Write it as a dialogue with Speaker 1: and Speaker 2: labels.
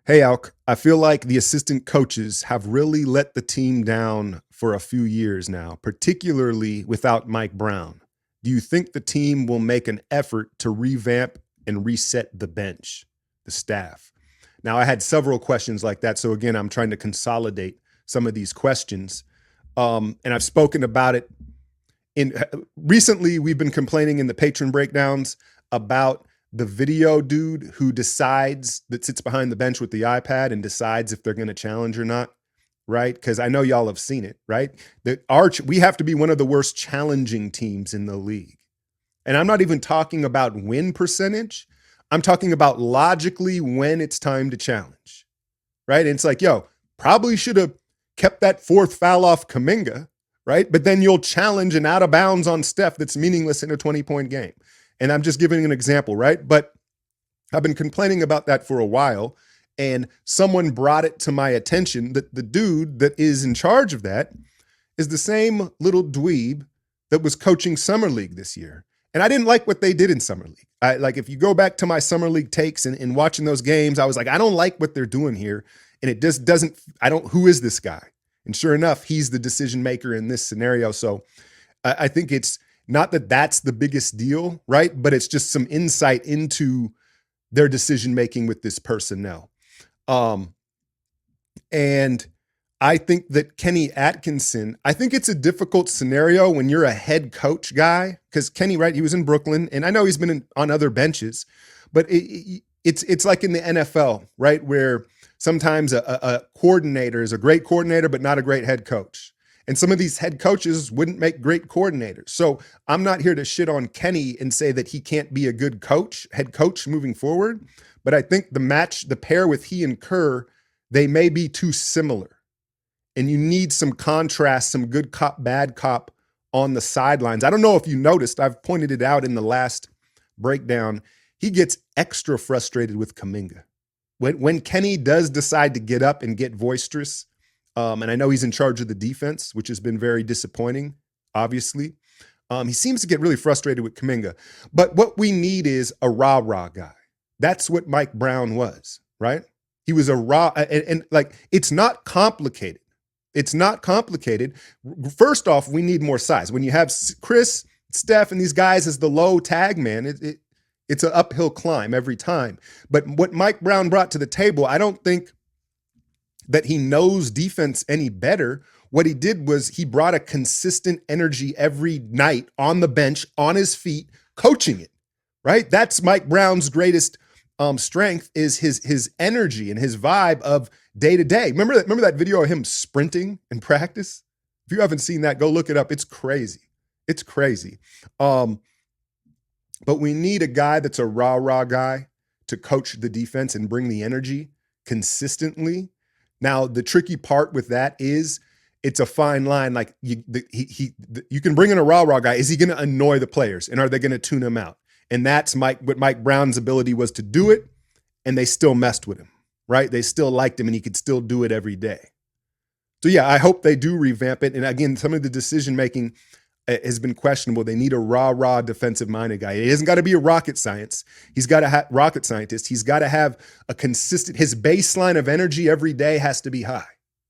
Speaker 1: Hey, Alk, I feel like the assistant coaches have really let the team down for a few years now, particularly without Mike Brown. Do you think the team will make an effort to revamp and reset the bench, the staff? Now, I had several questions like that. So, again, I'm trying to consolidate some of these questions. And I've spoken about it in recently. We've been complaining in the patron breakdowns about the video dude who decides that sits behind the bench with the iPad and decides if they're going to challenge or not, right? Because I know y'all have seen it, right? We have to be one of the worst challenging teams in the league. And I'm not even talking about win percentage. I'm talking about logically when it's time to challenge, right? And it's like, yo, probably should have kept that fourth foul off Kuminga, right? But then you'll challenge an out of bounds on Steph that's meaningless in a 20-point game. And I'm just giving an example, right? But I've been complaining about that for a while. And someone brought it to my attention that the dude that is in charge of that is the same little dweeb that was coaching Summer League this year. And I didn't like what they did in Summer League. If you go back to my Summer League takes and watching those games, I was like, I don't like what they're doing here. And it just doesn't, who is this guy? And sure enough, he's the decision maker in this scenario. So I think it's not that that's the biggest deal, right? But it's just some insight into their decision making with this personnel. And I think that Kenny Atkinson, I think it's a difficult scenario when you're a head coach guy, because Kenny, right, he was in Brooklyn, and I know he's been on other benches, but it's like in the NFL, right, where sometimes a coordinator is a great coordinator, but not a great head coach. And some of these head coaches wouldn't make great coordinators. So I'm not here to shit on Kenny and say that he can't be a good coach, head coach moving forward. But I think the pair with he and Kerr, they may be too similar. And you need some contrast, some good cop, bad cop on the sidelines. I don't know if you noticed, I've pointed it out in the last breakdown. He gets extra frustrated with Kuminga. When Kenny does decide to get up and get boisterous, and I know he's in charge of the defense, which has been very disappointing, obviously. He seems to get really frustrated with Kuminga. But what we need is a rah-rah guy. That's what Mike Brown was, right? He was a and it's not complicated. It's not complicated. First off, we need more size. When you have Chris, Steph, and these guys as the low tag man, it's an uphill climb every time. But what Mike Brown brought to the table, I don't think that he knows defense any better. What he did was he brought a consistent energy every night on the bench, on his feet, coaching it, right? That's Mike Brown's greatest strength, is his energy and his vibe of day to day. Remember that video of him sprinting in practice? If you haven't seen that, go look it up. It's crazy. It's crazy. But we need a guy that's a rah-rah guy to coach the defense and bring the energy consistently. Now, the tricky part with that is it's a fine line. Like you can bring in a rah-rah guy. Is he going to annoy the players? And are they going to tune him out? And that's what Mike Brown's ability was, to do it, and they still messed with him, right? They still liked him, and he could still do it every day. So, yeah, I hope they do revamp it. And again, some of the decision-making has been questionable. They need a rah-rah defensive-minded guy. He hasn't got to be a rocket science. He's got to have rocket scientist. He's got to have a consistent, his baseline of energy every day has to be high.